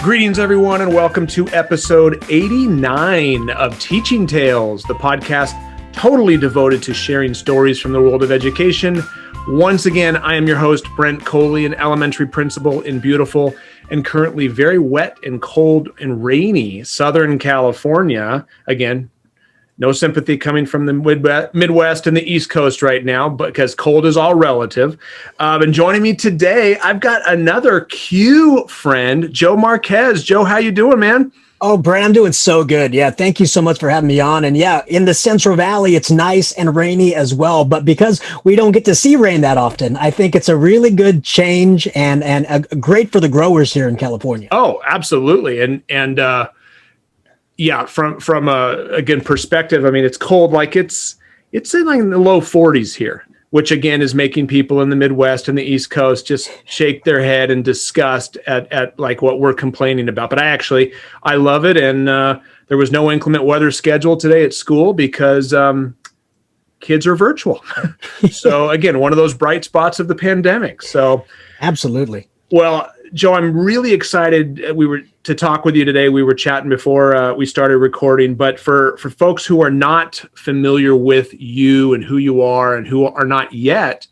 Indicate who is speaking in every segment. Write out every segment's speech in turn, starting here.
Speaker 1: Greetings, everyone, and welcome to episode 89 of Teaching Tales, the podcast totally devoted to sharing stories from the world of education. Once again, I am your host, Brent Coley, an elementary principal in beautiful and currently very wet and cold and rainy Southern California. Again, no sympathy coming from the Midwest and the East Coast right now, because cold is all relative. And joining me today, I've got another Q friend, Joe Marquez. Joe, how you doing, man?
Speaker 2: Oh, Brent, I'm doing so good. Yeah, thank you so much for having me on. And yeah, in the Central Valley, it's nice and rainy as well. But because we don't get to see rain that often, I think it's a really good change and great for the growers here in California.
Speaker 1: Oh, absolutely. And yeah, from again perspective, I mean, it's cold, like it's in like the low 40s here, which again is making people in the Midwest and the East Coast just shake their head in disgust at like what we're complaining about. But I love it. And there was no inclement weather scheduled today at school because kids are virtual. So again, one of those bright spots of the pandemic. So
Speaker 2: absolutely.
Speaker 1: Well, Joe, I'm really excited to talk with you today. We were chatting before we started recording, but for folks who are not familiar with you and who you are and who are not yet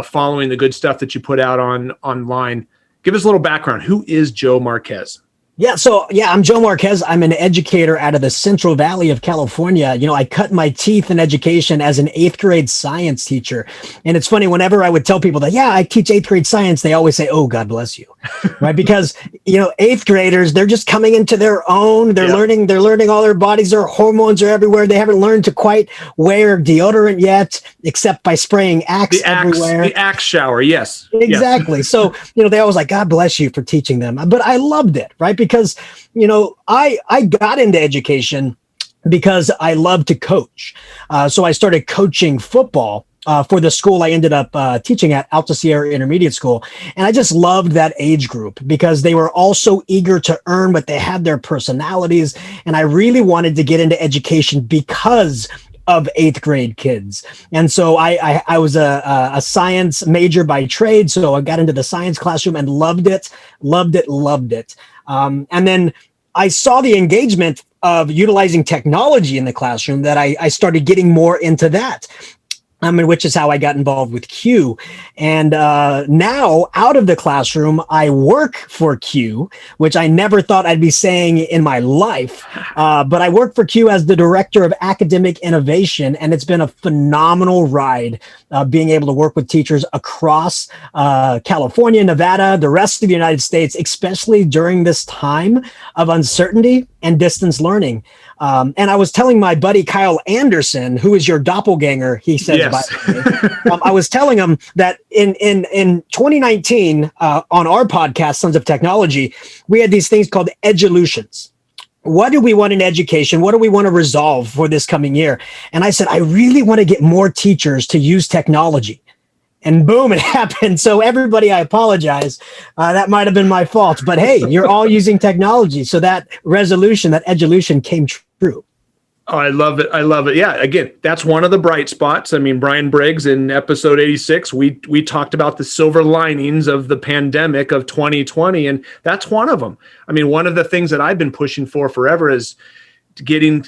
Speaker 1: following the good stuff that you put out online, give us a little background. Who is Joe Marquez?
Speaker 2: I'm Joe Marquez. I'm an educator out of the Central Valley of California. You know, I cut my teeth in education as an 8th grade science teacher. And it's funny, whenever I would tell people that, I teach 8th grade science, they always say, oh, God bless you. Right? Because, 8th graders, they're just coming into their own. They're learning all their bodies, their hormones are everywhere. They haven't learned to quite wear deodorant yet, except by spraying Axe everywhere.
Speaker 1: The Axe shower, yes.
Speaker 2: Exactly. Yes. So, they always like, God bless you for teaching them. But I loved it, right? Because, I got into education because I love to coach. So I started coaching football for the school I ended up teaching at, Alta Sierra Intermediate School. And I just loved that age group because they were all so eager to earn, but they had their personalities. And I really wanted to get into education because of 8th grade kids. And so I was a science major by trade. So I got into the science classroom and loved it. And then I saw the engagement of utilizing technology in the classroom that I started getting more into that. Which is how I got involved with Q. And now out of the classroom, I work for Q, which I never thought I'd be saying in my life. But I work for Q as the Director of Academic Innovation. And it's been a phenomenal ride being able to work with teachers across California, Nevada, the rest of the United States, especially during this time of uncertainty and distance learning. And I was telling my buddy Kyle Anderson, who is your doppelganger, he says, yes. By the way, I was telling him that in 2019, on our podcast, Sons of Technology, we had these things called edulutions. What do we want in education? What do we want to resolve for this coming year? And I said, I really want to get more teachers to use technology. And boom, it happened. So everybody, I apologize. That might have been my fault. But hey, you're all using technology. So that resolution, that edulution came true.
Speaker 1: Oh, I love it. Yeah, again, that's one of the bright spots. I mean, Brian Briggs in episode 86, we talked about the silver linings of the pandemic of 2020, and that's one of them. I mean, one of the things that I've been pushing for forever is getting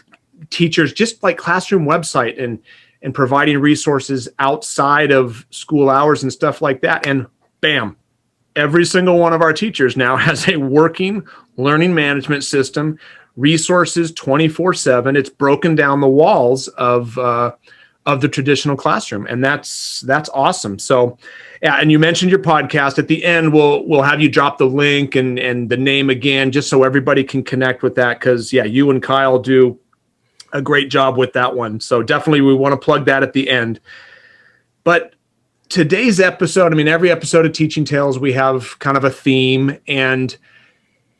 Speaker 1: teachers just like classroom website and providing resources outside of school hours and stuff like that. And bam, every single one of our teachers now has a working learning management system, resources 24/7. It's broken down the walls of the traditional classroom. And that's awesome. So yeah. And you mentioned your podcast. At the end, we'll have you drop the link and the name again, just so everybody can connect with that. Cause yeah, you and Kyle do a great job with that one. So definitely we want to plug that at the end. But today's episode, I mean, every episode of Teaching Tales, we have kind of a theme, and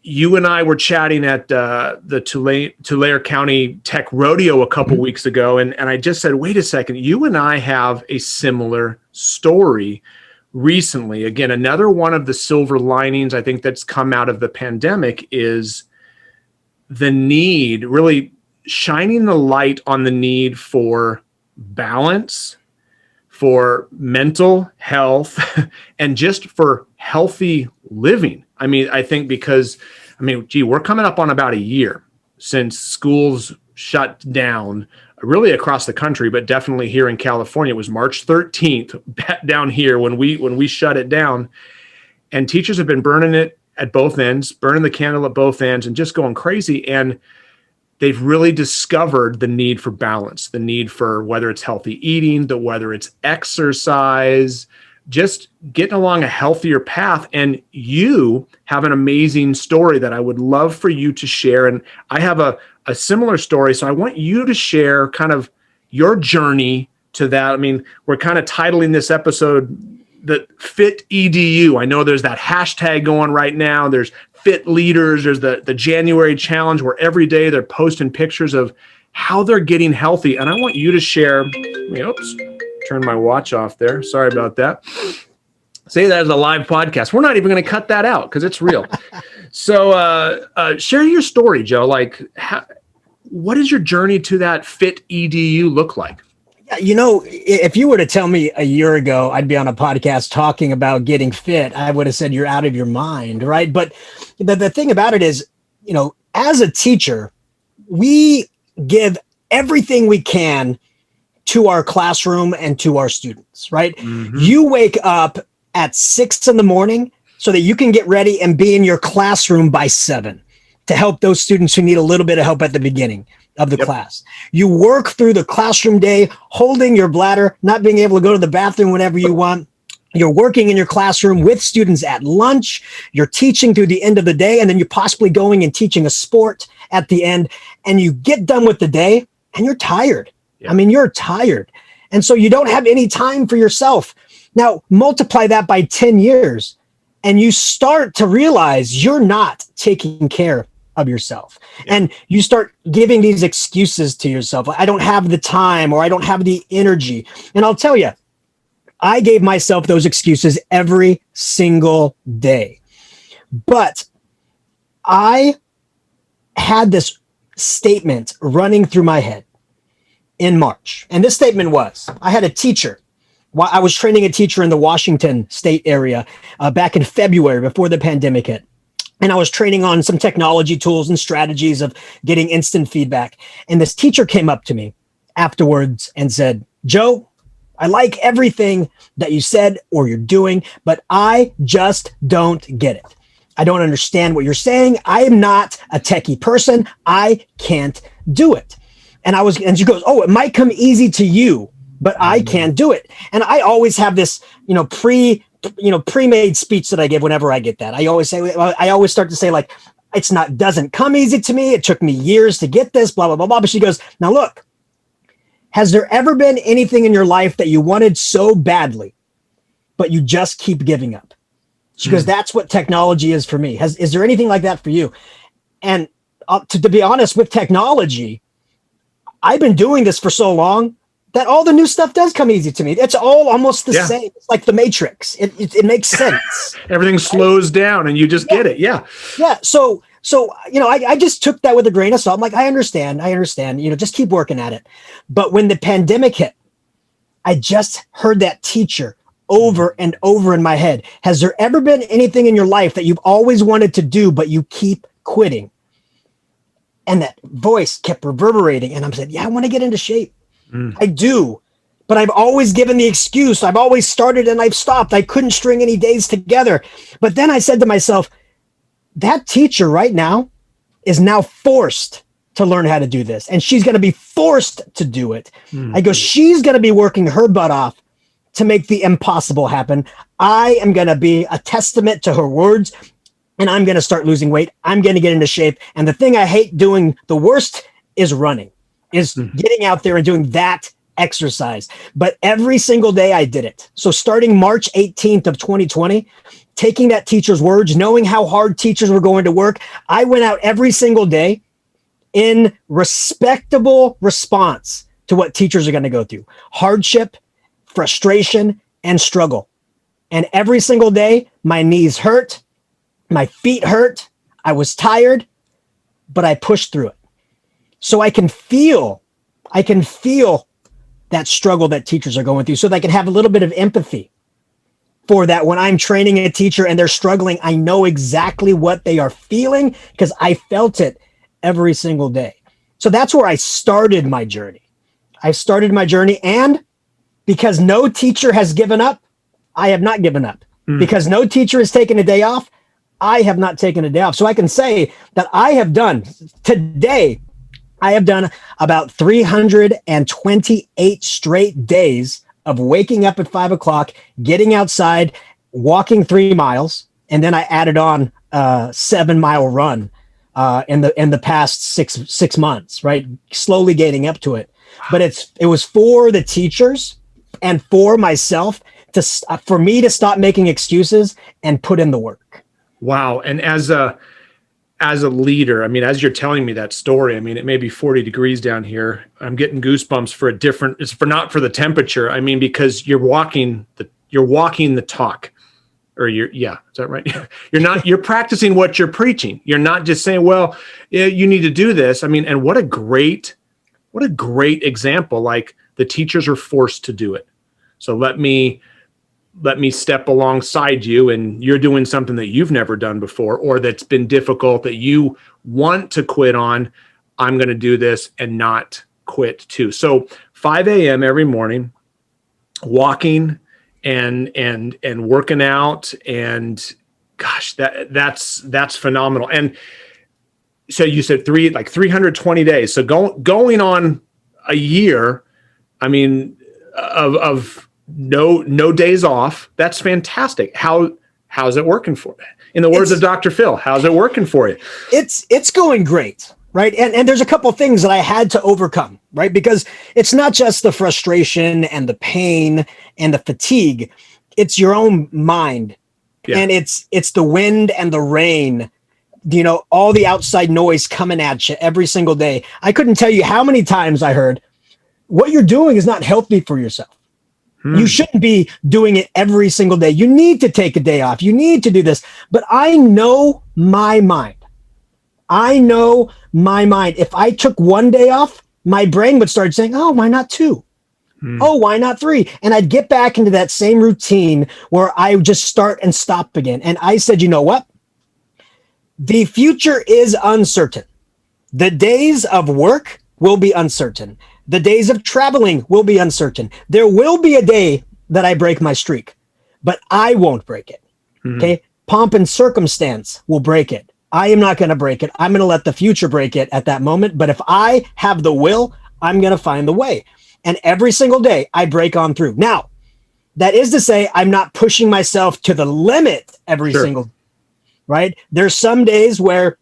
Speaker 1: you and I were chatting at the Tulare County Tech Rodeo a couple weeks ago. And I just said, wait a second, you and I have a similar story recently. Again, another one of the silver linings I think that's come out of the pandemic is the need, really shining the light on the need for balance, for mental health, and just for healthy living. I mean, I think because I mean, gee, we're coming up on about a year since schools shut down, really across the country, but definitely here in California. It was March 13th down here when we shut it down, and teachers have been burning it at both ends, burning the candle at both ends, and just going crazy. And they've really discovered the need for balance, the need for whether it's healthy eating, whether it's exercise, just getting along a healthier path. And you have an amazing story that I would love for you to share. And I have a similar story. So I want you to share kind of your journey to that. I mean, we're kind of titling this episode the Fit EDU. I know there's that hashtag going right now. There's Fit Leaders. There's the January challenge where every day they're posting pictures of how they're getting healthy. And I want you to share, oops, turn my watch off there. Sorry about that. Say that as a live podcast. We're not even going to cut that out because it's real. So share your story, Joe. Like, what does your journey to that Fit EDU look like?
Speaker 2: You know, if you were to tell me a year ago I'd be on a podcast talking about getting fit, I would have said you're out of your mind, right? But the thing about it is, you know, as a teacher, we give everything we can to our classroom and to our students, right? Mm-hmm. You wake up at 6 a.m. so that you can get ready and be in your classroom by 7 to help those students who need a little bit of help at the beginning of the class. You work through the classroom day, holding your bladder, not being able to go to the bathroom whenever you want. You're working in your classroom with students at lunch. You're teaching through the end of the day, and then you're possibly going and teaching a sport at the end. And you get done with the day and you're tired. I mean, you're tired. And so you don't have any time for yourself. Now, multiply that by 10 years, and you start to realize you're not taking care of yourself. And you start giving these excuses to yourself. I don't have the time, or I don't have the energy. And I'll tell you, I gave myself those excuses every single day. But I had this statement running through my head in March. And this statement was, I had a teacher. I was training a teacher in the Washington state area back in February before the pandemic hit. And I was training on some technology tools and strategies of getting instant feedback. And this teacher came up to me afterwards and said, Joe, I like everything that you said or you're doing, but I just don't get it. I don't understand what you're saying. I am not a techie person. I can't do it. And she goes, oh, it might come easy to you, but I can't do it. And I always have this, pre-made speech that I give whenever I get that. I always start to say, like, doesn't come easy to me. It took me years to get this, blah, blah, blah, blah. But she goes, now look, has there ever been anything in your life that you wanted so badly, but you just keep giving up? She goes, that's what technology is for me. Is there anything like that for you? And to be honest, with technology, I've been doing this for so long that all the new stuff does come easy to me. It's all almost the same. It's like the Matrix. It makes sense.
Speaker 1: Everything slows down and you just get it. Yeah.
Speaker 2: Yeah. So, I just took that with a grain of salt. I'm like, I understand, just keep working at it. But when the pandemic hit, I just heard that teacher over and over in my head. Has there ever been anything in your life that you've always wanted to do, but you keep quitting? And that voice kept reverberating. And I'm saying, yeah, I want to get into shape. I do. But I've always given the excuse. I've always started and I've stopped. I couldn't string any days together. But then I said to myself, that teacher right now is now forced to learn how to do this. And she's going to be forced to do it. I go, she's going to be working her butt off to make the impossible happen. I am going to be a testament to her words. And I'm going to start losing weight. I'm going to get into shape. And the thing I hate doing the worst is running, is getting out there and doing that exercise. But every single day I did it. So starting March 18th of 2020, taking that teacher's words, knowing how hard teachers were going to work, I went out every single day in respectable response to what teachers are going to go through: hardship, frustration, and struggle. And every single day, my knees hurt. My feet hurt. I was tired, but I pushed through it. So I can feel that struggle that teachers are going through, so that I can have a little bit of empathy for that when I'm training a teacher and they're struggling, I know exactly what they are feeling because I felt it every single day. So that's where I started my journey. And because no teacher has given up, I have not given up. Because no teacher has taken a day off, I have not taken a day off. So I can say that I have done about 328 straight days of waking up at 5 o'clock, getting outside, walking 3 miles, and then I added on a 7-mile run in the past six months, right? Slowly getting up to it. But it was for the teachers and for myself for me to stop making excuses and put in the work. Wow.
Speaker 1: And as a leader, I mean, as you're telling me that story, I mean, it may be 40 degrees down here. I'm getting goosebumps for not for the temperature. I mean, because you're walking the talk, or is that right? You're practicing what you're preaching. You're not just saying, well, you need to do this. I mean, and what a great example. Like, the teachers are forced to do it. So let me step alongside you, and you're doing something that you've never done before, or that's been difficult that you want to quit on. I'm going to do this and not quit too. So 5 a.m. every morning, walking and working out, and gosh, that's phenomenal. And so you said 320 days. So going on a year, I mean, of no days off. That's fantastic. How's it working for you? In the words of Dr. Phil, how's it working for you?
Speaker 2: It's going great, right? And there's a couple of things that I had to overcome, right? Because it's not just the frustration and the pain and the fatigue. It's your own mind. Yeah. And it's the wind and the rain, all the outside noise coming at you every single day. I couldn't tell you how many times I heard, what you're doing is not healthy for yourself. You shouldn't be doing it every single day. You need to take a day off. You need to do this. But I know my mind. If I took one day off, my brain would start saying, oh, why not 2? Oh, why not 3? And I'd get back into that same routine where I would just start and stop again. And I said, you know what? The future is uncertain. The days of work will be uncertain. The days of traveling will be uncertain. There will be a day that I break my streak, but I won't break it. Okay. Pomp and circumstance will break it. I am not going to break it. I'm going to let the future break it at that moment. But if I have the will, I'm going to find the way. And every single day I break on through. Now, that is to say, I'm not pushing myself to the limit every single day, right? There's some days where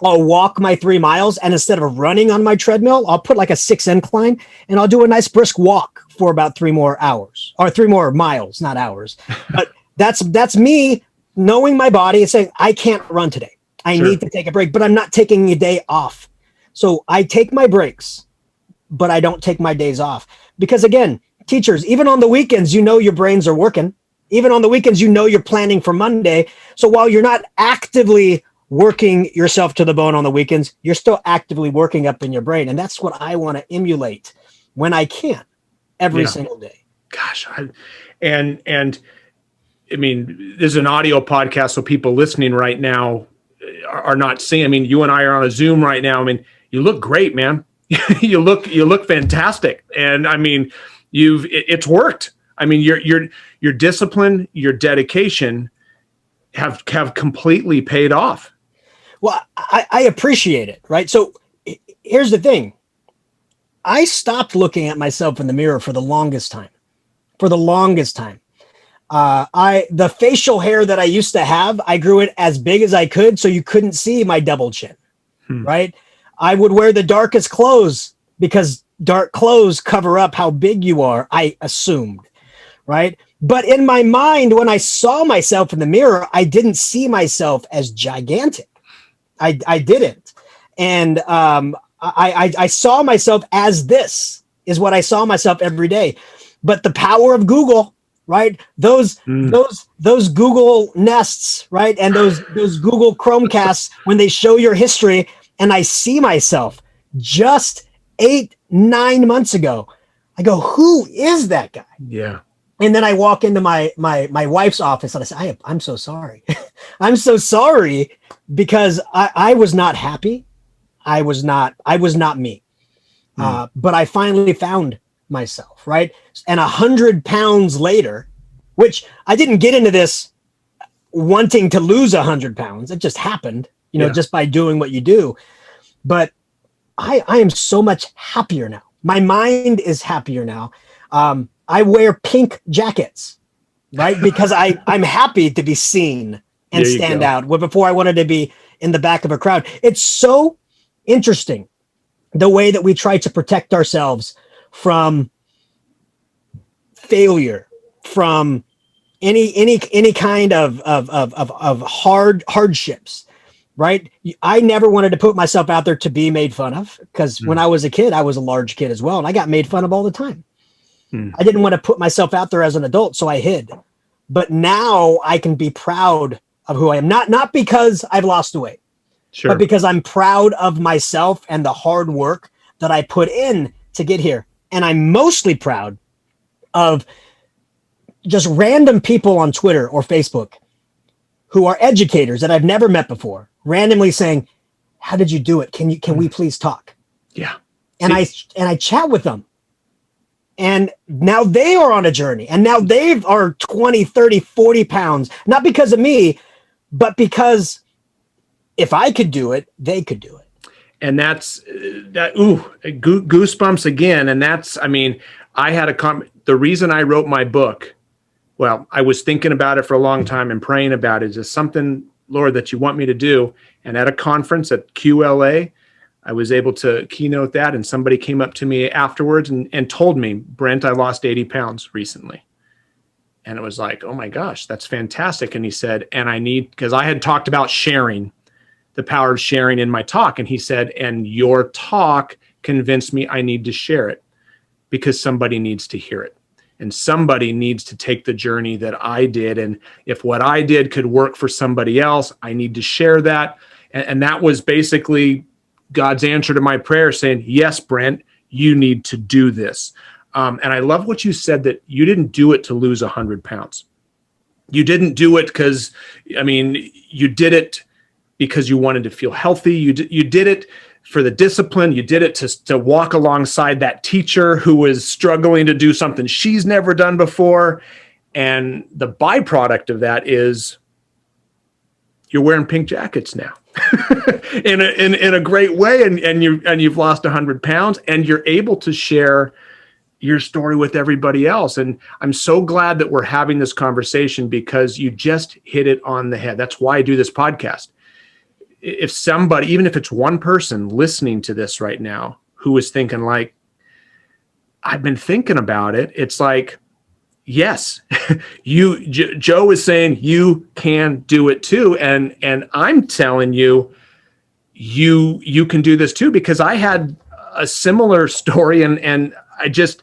Speaker 2: I'll walk my 3 miles, and instead of running on my treadmill, I'll put like a 6 incline, and I'll do a nice brisk walk for about 3 more hours, or 3 more miles, not hours. But that's me knowing my body and saying, I can't run today. I need to take a break, but I'm not taking a day off. So I take my breaks, but I don't take my days off. Because again, teachers, even on the weekends, your brains are working. Even on the weekends, you're planning for Monday. So while you're not actively working yourself to the bone on the weekends, you're still actively working up in your brain. And that's what I want to emulate when I can every single day.
Speaker 1: Gosh. And I mean, this is an audio podcast, so people listening right now are not seeing. I mean, you and I are on a Zoom right now. I mean, you look great, man. you look fantastic. And I mean, it's worked. I mean, your discipline, your dedication have completely paid off.
Speaker 2: Well, I appreciate it, right? So here's the thing. I stopped looking at myself in the mirror for the longest time. The facial hair that I used to have, I grew it as big as I could so you couldn't see my double chin, right? I would wear the darkest clothes because dark clothes cover up how big you are, I assumed, right? But in my mind, when I saw myself in the mirror, I didn't see myself as gigantic. I didn't. And I saw myself as this is what I saw myself every day. But the power of Google, right? Those Google Nests, right? And those Google Chromecasts, when they show your history, and I see myself just 8-9 months ago, I go, who is that guy?
Speaker 1: Yeah.
Speaker 2: And then I walk into my wife's office and I say, I'm so sorry. I'm so sorry because I was not happy. I was not me. But I finally found myself, right? And 100 pounds later, which I didn't get into this wanting to lose 100 pounds. It just happened, just by doing what you do. But I am so much happier now. My mind is happier now. I wear pink jackets, right? Because I'm happy to be seen and stand out. Where before I wanted to be in the back of a crowd. It's so interesting the way that we try to protect ourselves from failure, from any kind of hardships, right? I never wanted to put myself out there to be made fun of because when I was a kid, I was a large kid as well, and I got made fun of all the time. I didn't want to put myself out there as an adult, so I hid. But now I can be proud of who I am, not because I've lost the weight, but because I'm proud of myself and the hard work that I put in to get here. And I'm mostly proud of just random people on Twitter or Facebook who are educators that I've never met before, randomly saying, "How did you do it? Can we please talk?"
Speaker 1: Yeah.
Speaker 2: And I chat with them. And now they are on a journey, and now they are 20, 30, 40 pounds, not because of me, but because if I could do it, they could do it.
Speaker 1: And that's that. Ooh, goosebumps again. And that's, I had the reason I wrote my book. Well, I was thinking about it for a long time and praying about it. Is this something, Lord, that you want me to do? And at a conference at QLA, I was able to keynote that, and somebody came up to me afterwards and told me, "Brent, I lost 80 pounds recently." And it was like, oh my gosh, that's fantastic. And he said, because I had talked about sharing, the power of sharing in my talk. And he said, and your talk convinced me I need to share it because somebody needs to hear it. And somebody needs to take the journey that I did. And if what I did could work for somebody else, I need to share that. And that was basically God's answer to my prayer saying, yes, Brent, you need to do this. And I love what you said, that you didn't do it to lose 100 pounds. You didn't do it because, you did it because you wanted to feel healthy. You did it for the discipline. You did it to walk alongside that teacher who was struggling to do something she's never done before. And the byproduct of that is you're wearing pink jackets now. in a great way, and you've lost 100 pounds, and you're able to share your story with everybody else. And I'm so glad that we're having this conversation because you just hit it on the head. That's why I do this podcast. If somebody, even if it's one person listening to this right now who is thinking like, I've been thinking about it, it's like, yes, Joe is saying you can do it too. And I'm telling you, you can do this too, because I had a similar story and I just,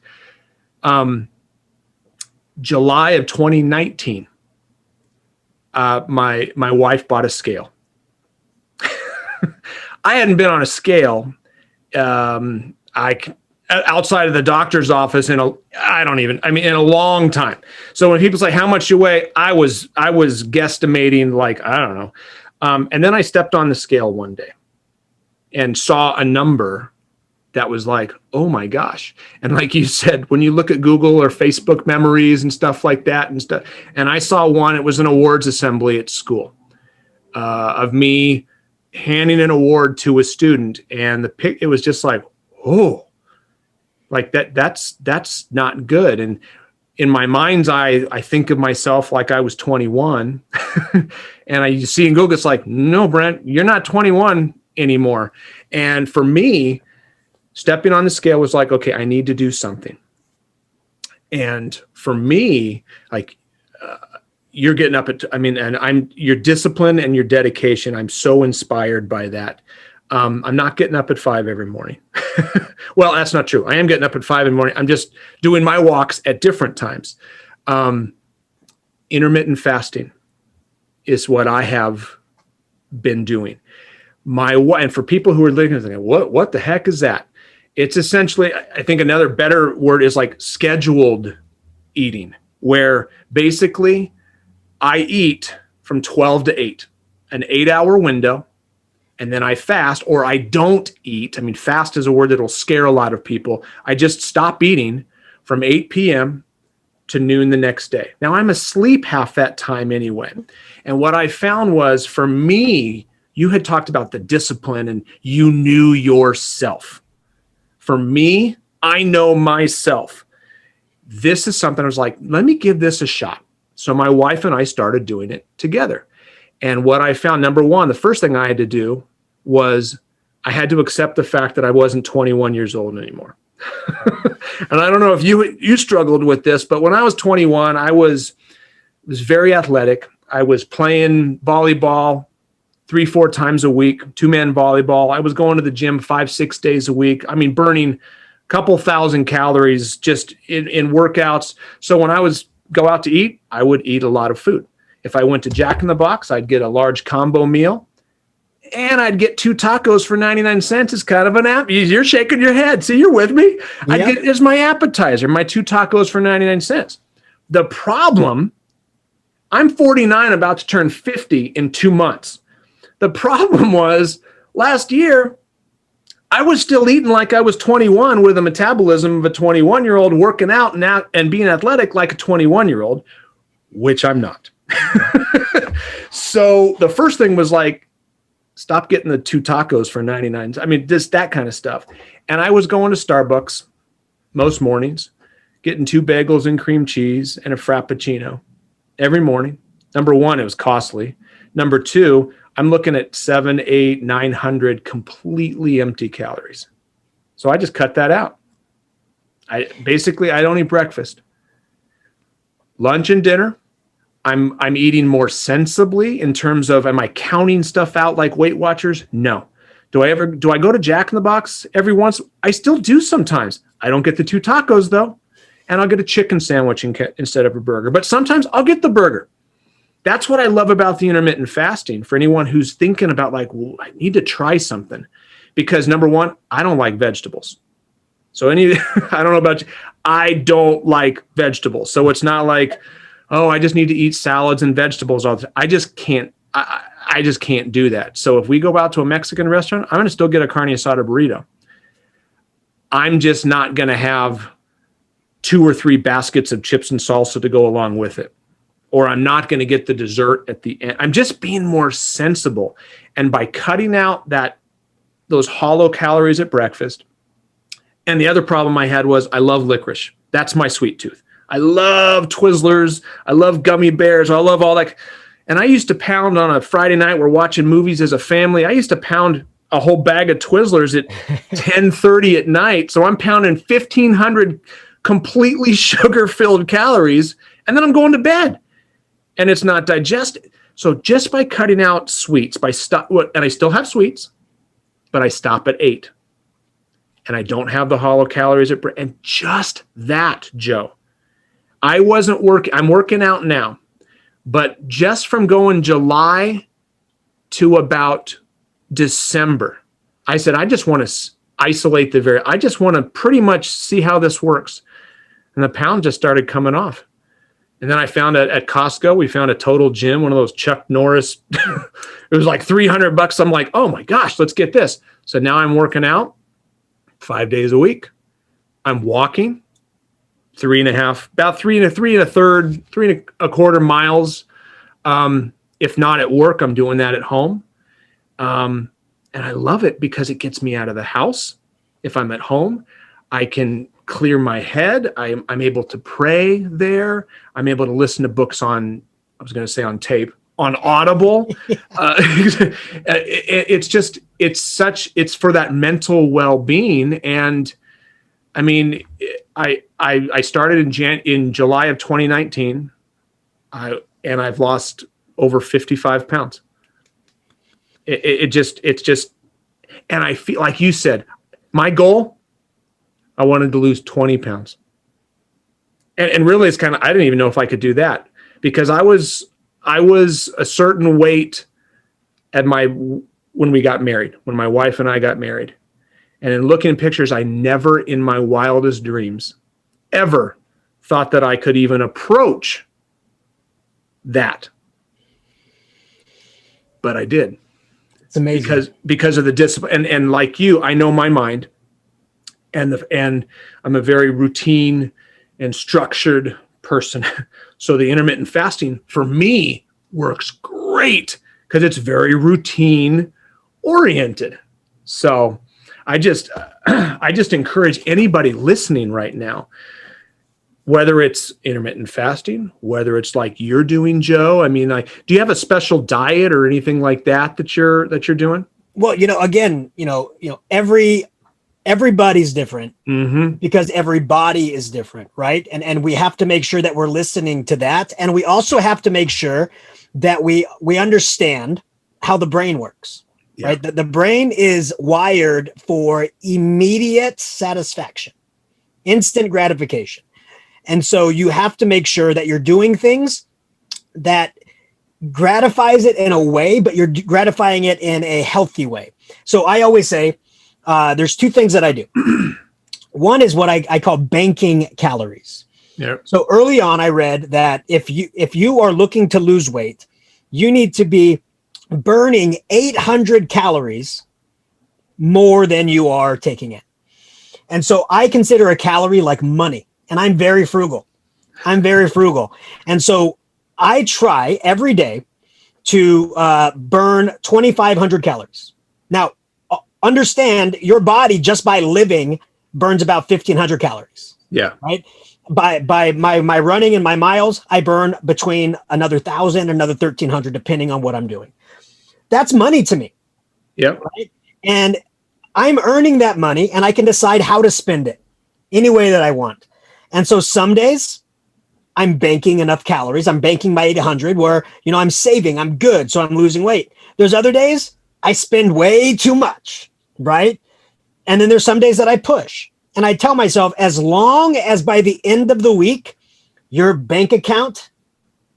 Speaker 1: July of 2019, my wife bought a scale. I hadn't been on a scale, outside of the doctor's office in a long time. So when people say, how much you weigh, I was guesstimating, like, I don't know. And then I stepped on the scale one day and saw a number that was like, oh my gosh. And like you said, when you look at Google or Facebook memories and stuff like that and I saw one, it was an awards assembly at school, of me handing an award to a student. And it was just like, oh, like that's not good. And in my mind's eye, I think of myself like I was 21 and I see in Google, it's like, no, Brent, you're not 21 anymore. And for me, stepping on the scale was like, okay, I need to do something. And for me, like, you're getting up at, your discipline and your dedication. I'm so inspired by that. I'm not getting up at 5 every morning. Well, that's not true. I am getting up at 5 in the morning. I'm just doing my walks at different times. Intermittent fasting is what I have been doing. And for people who are thinking, what the heck is that? It's essentially, I think another better word is like scheduled eating. where basically I eat from 12 to 8, an 8-hour window, and then I fast, or I don't eat. I mean, fast is a word that will scare a lot of people. I just stop eating from 8 p.m. to noon the next day. Now, I'm asleep half that time anyway. And what I found was, for me, you had talked about the discipline and you knew yourself. For me, I know myself. This is something I was like, let me give this a shot. So my wife and I started doing it together. And what I found, number one, the first thing I had to do was I had to accept the fact that I wasn't 21 years old anymore. And I don't know if you struggled with this, but when I was 21, I was very athletic. I was playing volleyball 3-4 times a week, 2-man volleyball. I was going to the gym 5-6 days a week. I mean, burning a couple thousand calories just in workouts. So when I was go out to eat, I would eat a lot of food. If I went to Jack in the Box, I'd get a large combo meal, and I'd get 2 tacos for 99 cents. It's kind of an app. You're shaking your head. See, you're with me. I'd get as my appetizer, my 2 tacos for 99 cents. The problem, I'm 49, about to turn 50 in 2 months. The problem was last year, I was still eating like I was 21 with a metabolism of a 21-year-old, working out and being athletic like a 21-year-old, which I'm not. So the first thing was like, stop getting the 2 tacos for 99. I mean, just that kind of stuff. And I was going to Starbucks most mornings, getting 2 bagels and cream cheese and a Frappuccino every morning. Number one, it was costly. Number two, I'm looking at 700, 800, 900 completely empty calories. So I just cut that out. I don't eat breakfast. Lunch and dinner, I'm eating more sensibly in terms of, am I counting stuff out like Weight Watchers? No. Do I go to Jack in the Box every once? I still do sometimes. I don't get the 2 tacos though. And I'll get a chicken sandwich instead of a burger. But sometimes I'll get the burger. That's what I love about the intermittent fasting for anyone who's thinking about like, well, I need to try something. Because number one, I don't like vegetables. So I don't know about you, I don't like vegetables. So it's not like, oh, I just need to eat salads and vegetables all the time. I just can't. I just can't do that. So if we go out to a Mexican restaurant, I'm going to still get a carne asada burrito. I'm just not going to have 2 or 3 baskets of chips and salsa to go along with it. Or I'm not going to get the dessert at the end. I'm just being more sensible. And by cutting out those hollow calories at breakfast. And the other problem I had was I love licorice. That's my sweet tooth. I love Twizzlers. I love gummy bears. I love all that. And I used to pound on a Friday night. We're watching movies as a family. I used to pound a whole bag of Twizzlers at 10:30 at night. So I'm pounding 1,500 completely sugar-filled calories. And then I'm going to bed. And it's not digested. So just by cutting out sweets, and I still have sweets, but I stop at 8. And I don't have the hollow calories and just that, Joe. I'm working out now, but just from going July to about December, I said, I just want to isolate I just want to pretty much see how this works. And the pound just started coming off. And then I found at Costco, we found a Total Gym, one of those Chuck Norris. It was like $300. I'm like, oh my gosh, let's get this. So now I'm working out 5 days a week. I'm walking 3.25 miles. If not at work, I'm doing that at home. And I love it because it gets me out of the house. If I'm at home, I can clear my head. I'm able to pray there. I'm able to listen to books on tape, on Audible. It's for that mental well-being. And I mean, I started in July of 2019, and I've lost over 55 pounds. And I feel like you said, my goal, I wanted to lose 20 pounds. And really it's I didn't even know if I could do that because I was a certain weight when we got married, when my wife and I got married. And in looking at pictures, I never in my wildest dreams ever thought that I could even approach that. But I did.
Speaker 2: It's amazing.
Speaker 1: Because of the discipline. And like you, I know my mind. And I'm a very routine and structured person. So the intermittent fasting for me works great because it's very routine oriented. So I just encourage anybody listening right now, whether it's intermittent fasting, whether it's like you're doing, Joe. I mean, do you have a special diet or anything like that you're doing?
Speaker 2: Well, again, everybody's different because every body is different, right? And we have to make sure that we're listening to that. And we also have to make sure that we understand how the brain works, right? The brain is wired for immediate satisfaction, instant gratification. And so you have to make sure that you're doing things that gratifies it in a way, but you're gratifying it in a healthy way. So I always say, there's two things that I do. One is what I call banking calories.
Speaker 1: Yep.
Speaker 2: So early on, I read that if you are looking to lose weight, you need to be burning 800 calories more than you are taking in. And so I consider a calorie like money, and I'm very frugal. And so I try every day to burn 2,500 calories. Now, understand your body just by living burns about 1,500 calories.
Speaker 1: Yeah.
Speaker 2: Right. By my running and my miles, I burn between another 1,000, another 1,300, depending on what I'm doing. That's money to me.
Speaker 1: Yep.
Speaker 2: Right? And I'm earning that money and I can decide how to spend it any way that I want. And so some days I'm banking enough calories. I'm banking my 800 where, I'm saving, I'm good. So I'm losing weight. There's other days I spend way too much, right? And then there's some days that I push. And I tell myself, as long as by the end of the week, your bank account,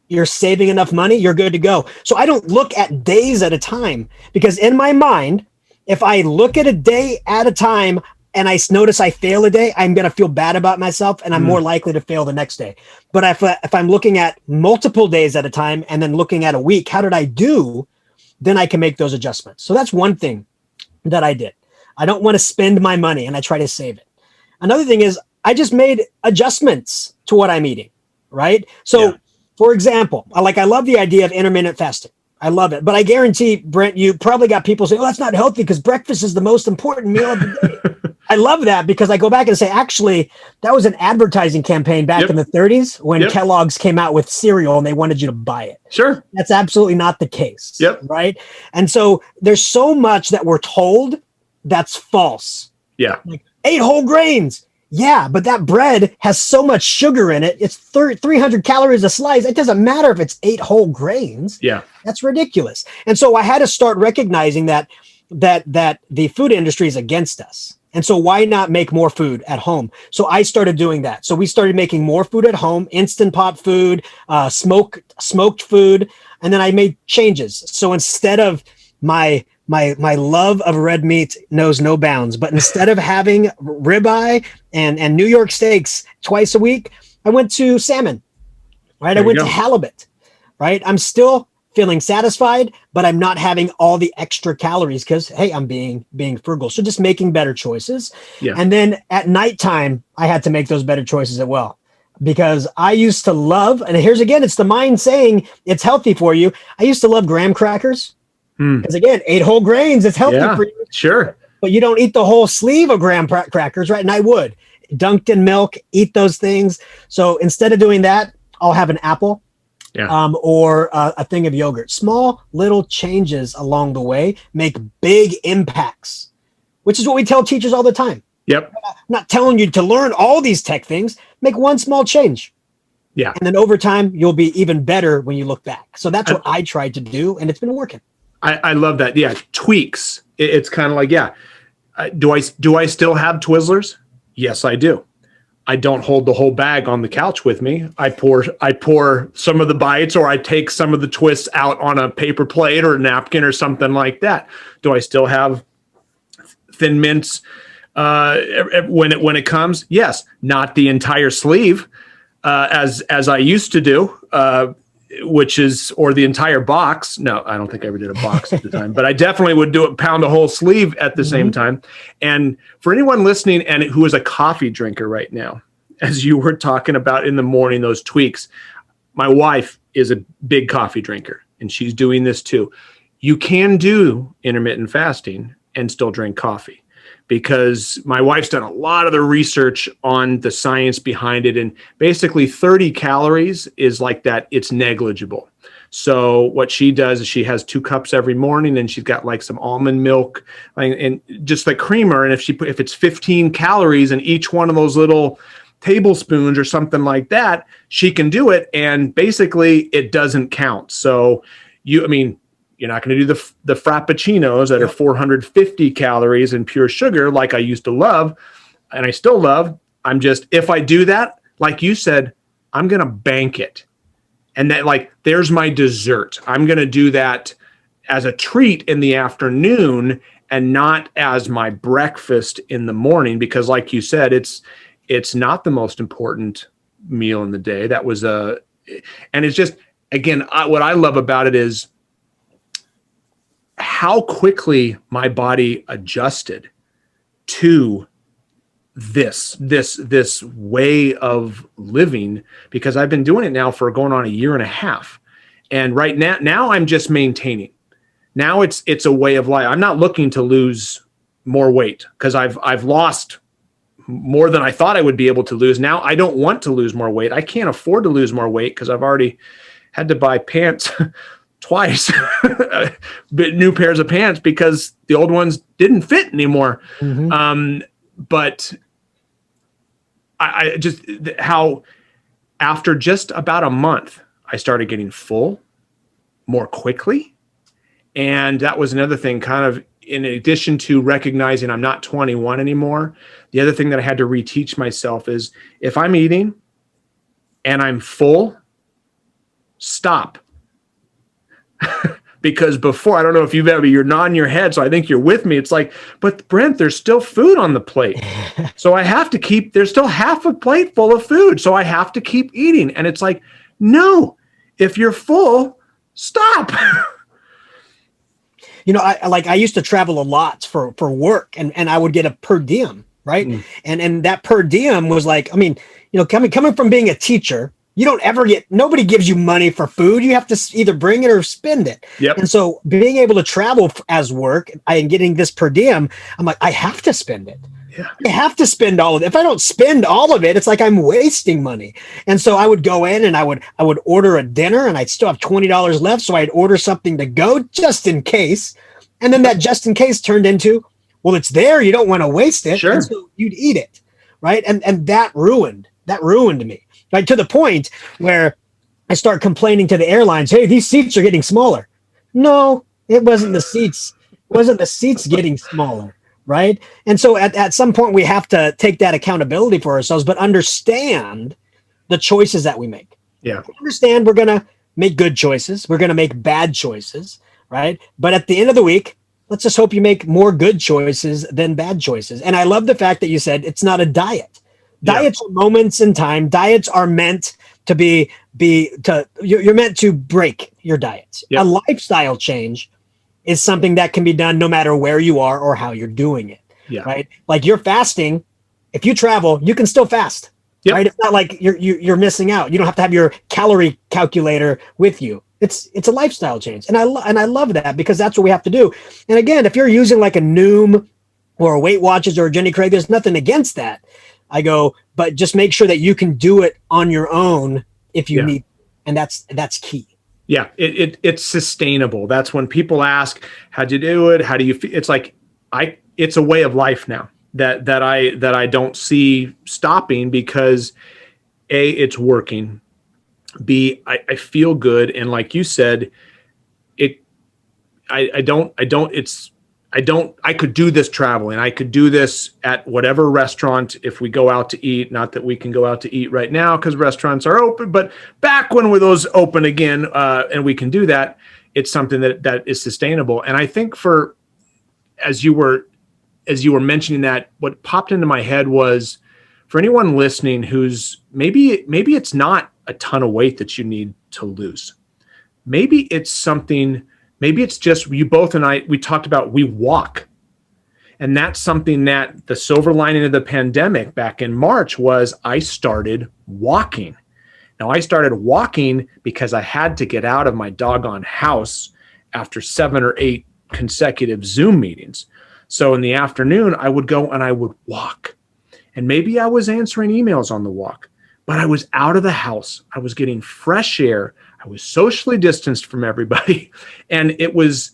Speaker 2: you're saving enough money, you're good to go. So I don't look at days at a time because in my mind, if I look at a day at a time and I notice I fail a day, I'm going to feel bad about myself and I'm more likely to fail the next day. But if I'm looking at multiple days at a time and then looking at a week, how did I do? Then I can make those adjustments. So that's one thing that I did. I don't want to spend my money and I try to save it. Another thing is I just made adjustments to what I'm eating, right? So for example, I love the idea of intermittent fasting. I love it. But I guarantee, Brent, you probably got people saying, oh, that's not healthy because breakfast is the most important meal of the day. I love that because I go back and say, actually, that was an advertising campaign back in the 30s when Kellogg's came out with cereal and they wanted you to buy it.
Speaker 1: Sure.
Speaker 2: That's absolutely not the case.
Speaker 1: Yep.
Speaker 2: Right. And so there's so much that we're told that's false.
Speaker 1: Yeah.
Speaker 2: Like 8 whole grains. Yeah, but that bread has so much sugar in it. It's 300 calories a slice. It doesn't matter if it's 8 whole grains.
Speaker 1: Yeah.
Speaker 2: That's ridiculous. And so I had to start recognizing that the food industry is against us. And so why not make more food at home? So I started doing that. So we started making more food at home, Instant Pot food, smoked food. And then I made changes. So instead of my love of red meat knows no bounds, but instead of having ribeye and New York steaks twice a week, I went to salmon, right? I went to halibut, right? I'm still feeling satisfied, but I'm not having all the extra calories because, hey, I'm being frugal. So just making better choices. Yeah. And then at nighttime, I had to make those better choices as well. Because I used to love, and here's again, it's the mind saying it's healthy for you. I used to love graham crackers. Because again, 8 whole grains, it's healthy for you.
Speaker 1: Sure.
Speaker 2: But you don't eat the whole sleeve of graham crackers, right? And I would. Dunked in milk, eat those things. So instead of doing that, I'll have an apple or a thing of yogurt. Small little changes along the way make big impacts, which is what we tell teachers all the time.
Speaker 1: Yep.
Speaker 2: I'm not telling you to learn all these tech things. Make one small change. Yeah. And then over time, you'll be even better when you look back. So that's what I tried to do, and it's been working.
Speaker 1: I love that. Yeah. Tweaks. It's kind of like, do I still have Twizzlers? Yes, I do. I don't hold the whole bag on the couch with me. I pour some of the bites, or I take some of the twists out on a paper plate or a napkin or something like that. Do I still have Thin Mints when it comes? Yes, not the entire sleeve. as I used to do, or the entire box. No, I don't think I ever did a box at the time, but I definitely would pound a whole sleeve at the same time. And for anyone listening and who is a coffee drinker right now, as you were talking about in the morning, those tweaks, my wife is a big coffee drinker and she's doing this too. You can do intermittent fasting and still drink coffee, because my wife's done a lot of the research on the science behind it. And basically 30 calories is like that. It's negligible. So what she does is she has 2 cups every morning, and she's got like some almond milk and just like creamer. And if it's 15 calories in each one of those little tablespoons or something like that, she can do it. And basically it doesn't count. So you're not going to do the frappuccinos that are 450 calories and pure sugar like I used to love, and I still love. If I do that, like you said, I'm going to bank it. And that, like, there's my dessert. I'm going to do that as a treat in the afternoon and not as my breakfast in the morning, because like you said, it's not the most important meal in the day. And it's just, again, what I love about it is how quickly my body adjusted to this way of living, because I've been doing it now for going on a year and a half. And right now I'm just maintaining. Now it's a way of life. I'm not looking to lose more weight, because I've lost more than I thought I would be able to lose. Now I don't want to lose more weight. I can't afford to lose more weight because I've already had to buy pants twice, new pairs of pants, because the old ones didn't fit anymore. But I just, how after just about a month, I started getting full more quickly. And that was another thing, kind of in addition to recognizing I'm not 21 anymore. The other thing that I had to reteach myself is, if I'm eating and I'm full, stop. Because before, I don't know if you're nodding your head, so I think you're with me. It's like, but Brent, there's still food on the plate. So I have to there's still half a plate full of food. So I have to keep eating. And it's like, no, if you're full, stop.
Speaker 2: I used to travel a lot for work, and I would get a per diem, right? And that per diem was like, coming from being a teacher, nobody gives you money for food. You have to either bring it or spend it.
Speaker 1: Yep.
Speaker 2: And so being able to travel as work and getting this per diem, I'm like, I have to spend it. Yeah. I have to spend all of it. If I don't spend all of it, it's like I'm wasting money. And so I would go in and I would order a dinner, and I'd still have $20 left. So I'd order something to go just in case. And then that just in case turned into, well, it's there. You don't want to waste it.
Speaker 1: Sure.
Speaker 2: And so you'd eat it. Right. And that ruined me. Right, to the point where I start complaining to the airlines, hey, these seats are getting smaller. No, it wasn't the seats. It wasn't the seats getting smaller, right? And so at some point, we have to take that accountability for ourselves, but understand the choices that we make.
Speaker 1: Yeah.
Speaker 2: Understand we're going to make good choices. We're going to make bad choices, right? But at the end of the week, let's just hope you make more good choices than bad choices. And I love the fact that you said it's not a diet. Diets are moments in time. Diets are meant to you're meant to break your diets. Yep. A lifestyle change is something that can be done no matter where you are or how you're doing it. Yeah. Right. Like you're fasting. If you travel, you can still fast. Yep. Right. It's not like you're missing out. You don't have to have your calorie calculator with you. It's a lifestyle change. And I love that, because that's what we have to do. And again, if you're using like a Noom or a Weight Watchers or a Jenny Craig, there's nothing against that. I go, but just make sure that you can do it on your own if you need, and that's key.
Speaker 1: Yeah, it's sustainable. That's when people ask, how'd you do it? How do you feel? It's like, it's a way of life now that I don't see stopping, because A, it's working. B, I feel good. And like you said, I could do this traveling. I could do this at whatever restaurant if we go out to eat. Not that we can go out to eat right now because restaurants are open, but back when those open again, and we can do that, it's something that is sustainable. And I think as you were mentioning that, what popped into my head was, for anyone listening who's maybe it's not a ton of weight that you need to lose. Maybe it's something, maybe it's just you both and I, we talked about we walk. And that's something that the silver lining of the pandemic back in March was I started walking. Now, I started walking because I had to get out of my doggone house after 7 or 8 consecutive Zoom meetings. So in the afternoon, I would go and I would walk. And maybe I was answering emails on the walk, but I was out of the house. I was getting fresh air. I was socially distanced from everybody. And it was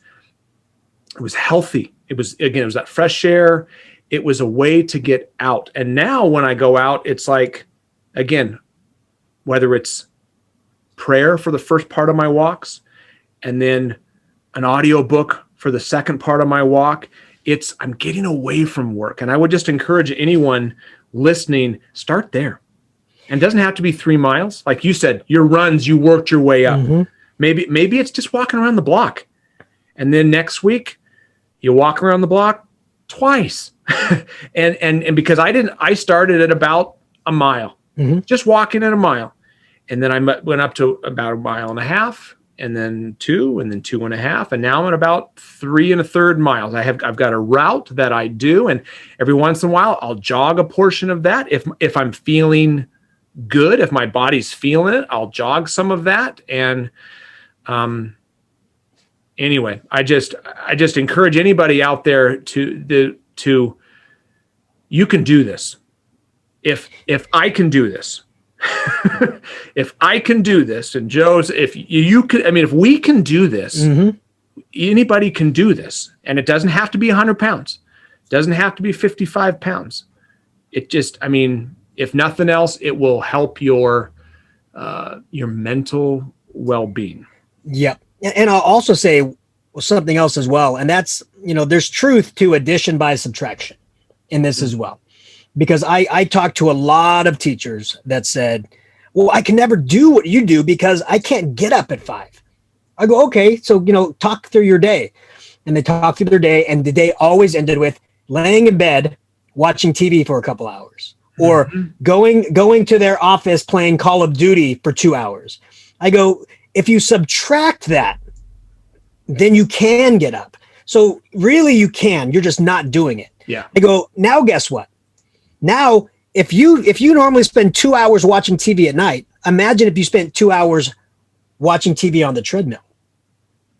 Speaker 1: healthy. It was that fresh air. It was a way to get out. And now when I go out, it's like, again, whether it's prayer for the first part of my walks and then an audio book for the second part of my walk, I'm getting away from work. And I would just encourage anyone listening, start there. And it doesn't have to be 3 miles. Like you said, your runs, you worked your way up. Mm-hmm. Maybe it's just walking around the block. And then next week, you walk around the block twice. and because I started at about a mile, just walking at a mile. And then I went up to about 1.5 miles, and then 2, and then 2.5. And now I'm at about 3 1/3 miles. I've got a route that I do. And every once in a while, I'll jog a portion of that. If I'm feeling good, if my body's feeling it, I'll jog some of that. And, anyway, I just encourage anybody out there to you can do this. If I can do this, if I can do this, and Joe's, if you could, I mean, if we can do this, anybody can do this, and it doesn't have to be 100 pounds. It doesn't have to be 55 pounds. It just, I mean, if nothing else, it will help your mental well-being.
Speaker 2: Yep. And I'll also say something else as well. And that's, there's truth to addition by subtraction in this as well. Because I talked to a lot of teachers that said, well, I can never do what you do because I can't get up at 5. I go, okay, so, talk through your day. And they talk through their day, and the day always ended with laying in bed, watching TV for a couple hours, or going to their office playing Call of Duty for 2 hours. I go, if you subtract that, then you can get up. So really you can, you're just not doing it.
Speaker 1: Yeah.
Speaker 2: I go, now guess what? Now, if you normally spend 2 hours watching TV at night, imagine if you spent 2 hours watching TV on the treadmill,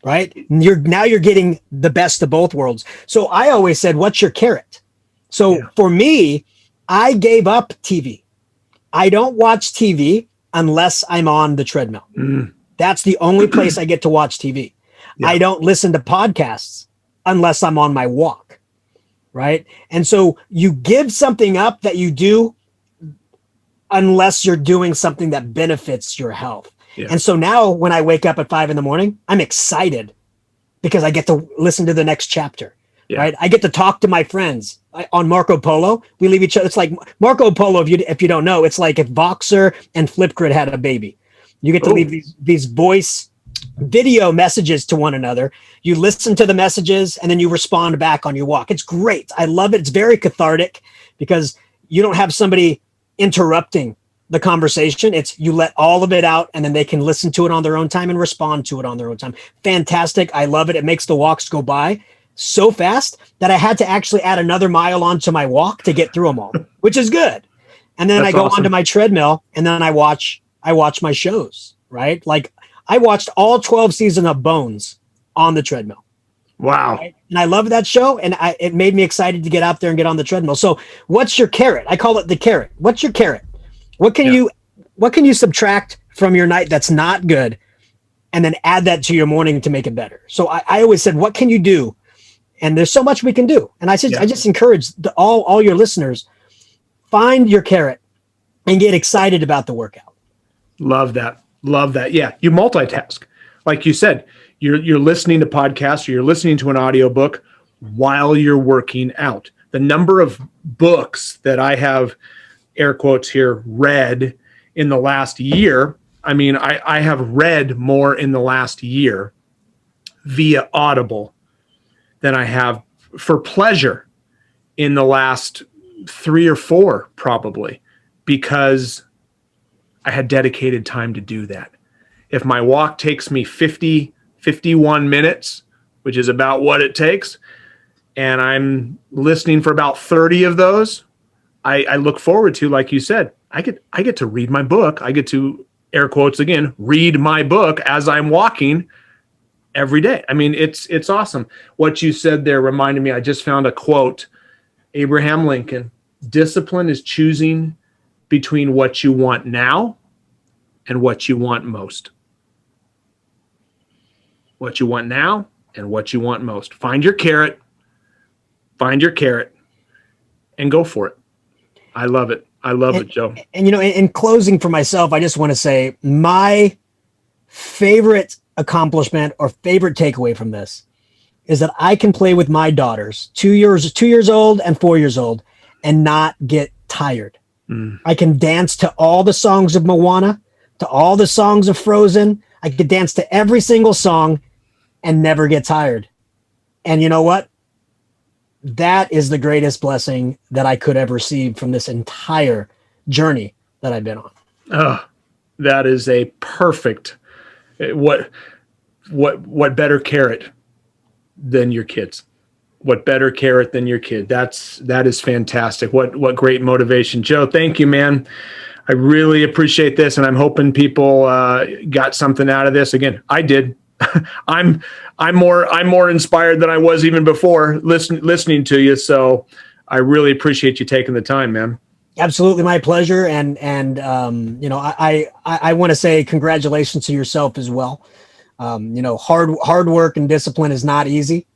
Speaker 2: right? You're getting the best of both worlds. So I always said, what's your carrot? So for me, I gave up TV. I don't watch TV unless I'm on the treadmill. That's the only place I get to watch TV. Yeah. I don't listen to podcasts unless I'm on my walk, right? And so you give something up that you do unless you're doing something that benefits your health. Yeah. And so now when I wake up at 5 a.m, I'm excited because I get to listen to the next chapter, right? I get to talk to my friends on Marco Polo. We leave each other. It's like Marco Polo. If you don't know, it's like if Voxer and Flipgrid had a baby. You get to leave these voice video messages to one another. You listen to the messages and then you respond back on your walk. It's great. I love it. It's very cathartic because you don't have somebody interrupting the conversation. It's you let all of it out and then they can listen to it on their own time and respond to it on their own time. Fantastic. I love it. It makes the walks go by so fast that I had to actually add another mile onto my walk to get through them all, which is good. And then I go onto my treadmill and then I watch my shows, right? Like I watched all 12 seasons of Bones on the treadmill.
Speaker 1: Wow.
Speaker 2: Right? And I love that show. And it made me excited to get out there and get on the treadmill. So what's your carrot? I call it the carrot. What's your carrot? What can you subtract from your night that's not good and then add that to your morning to make it better? So I always said, what can you do? And there's so much we can do. And I said, I just encourage all your listeners, find your carrot and get excited about the workout.
Speaker 1: Love that. Love that. Yeah. You multitask. Like you said, you're listening to podcasts or you're listening to an audiobook while you're working out. The number of books that I have, air quotes here, read in the last year. I mean, I have read more in the last year via Audible than I have for pleasure in the last 3 or 4, probably. because I had dedicated time to do that. If my walk takes me 51 minutes, which is about what it takes, and I'm listening for about 30 of those, I look forward to, like you said, I get to read my book. I get to, air quotes again, read my book as I'm walking every day. I mean, it's awesome. What you said there reminded me, I just found a quote, Abraham Lincoln: discipline is choosing between what you want now and what you want most. What you want now and what you want most. Find your carrot, and go for it. I love it. I love it, Joe.
Speaker 2: And, in closing for myself, I just want to say my favorite accomplishment or favorite takeaway from this is that I can play with my daughters, 2 years old and 4 years old, and not get tired. I can dance to all the songs of Moana, to all the songs of Frozen. I could dance to every single song and never get tired. And you know what? That is the greatest blessing that I could have received from this entire journey that I've been on.
Speaker 1: Oh, that is a perfect, what better carrot than your kids? What better carrot than your kid? That is fantastic. What great motivation. Joe, thank you, man. I really appreciate this, and I'm hoping people got something out of this. Again, I did. I'm more inspired than I was even before listening to you. So I really appreciate you taking the time, man.
Speaker 2: Absolutely, my pleasure. And I want to say congratulations to yourself as well. Hard work and discipline is not easy,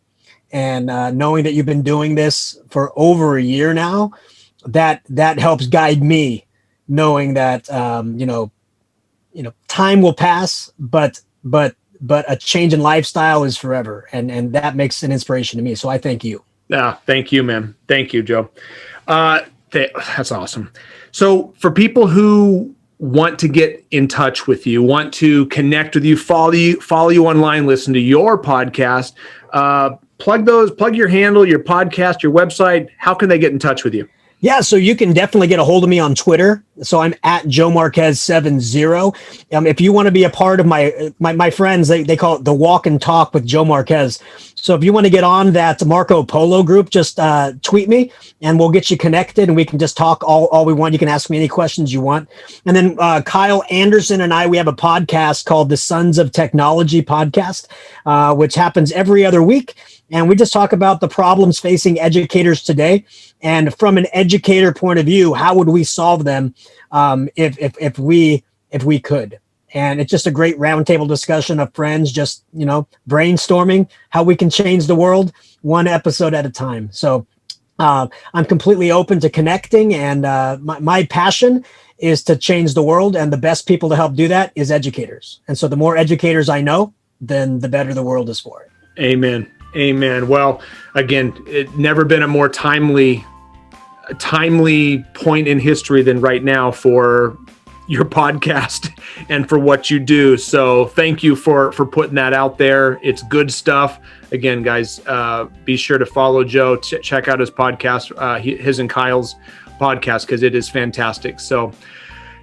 Speaker 2: and knowing that you've been doing this for over a year now, that helps guide me, knowing that time will pass, but a change in lifestyle is forever. And that makes an inspiration to me. So I thank you.
Speaker 1: Thank you, man. Thank you, Joe. That's awesome. So for people who want to get in touch with you, want to connect with you, follow you online, listen to your podcast, plug your handle, your podcast, your website. How can they get in touch with you?
Speaker 2: Yeah, so you can definitely get a hold of me on Twitter. So I'm at Joe Marquez 70. If you want to be a part of my friends, they call it the Walk and Talk with Joe Marquez. So if you want to get on that Marco Polo group, just tweet me and we'll get you connected and we can just talk all we want. You can ask me any questions you want. And then Kyle Anderson and we have a podcast called the Sons of Technology podcast, which happens every other week. And we just talk about the problems facing educators today. And from an educator point of view, how would we solve them if we could? And it's just a great roundtable discussion of friends, just, brainstorming how we can change the world one episode at a time. So I'm completely open to connecting. And my passion is to change the world. And the best people to help do that is educators. And so the more educators I know, then the better the world is for it.
Speaker 1: Amen. Amen. Well, again, it never been a more timely point in history than right now for your podcast and for what you do. So thank you for putting that out there. It's good stuff. Again, guys, be sure to follow Joe, check out his podcast, his and Kyle's podcast, because it is fantastic. So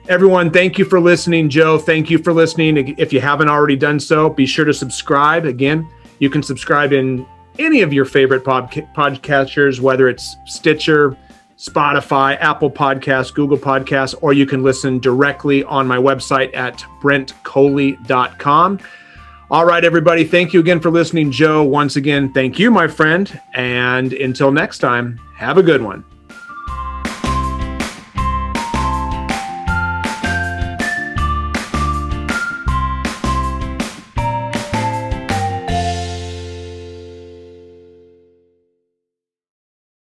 Speaker 1: everyone, thank you for listening. Joe, thank you for listening. If you haven't already done so, be sure to subscribe. Again, you can subscribe in any of your favorite podcasters, whether it's Stitcher, Spotify, Apple Podcasts, Google Podcasts, or you can listen directly on my website at brentcoley.com. All right, everybody. Thank you again for listening. Joe, once again, thank you, my friend. And until next time, have a good one.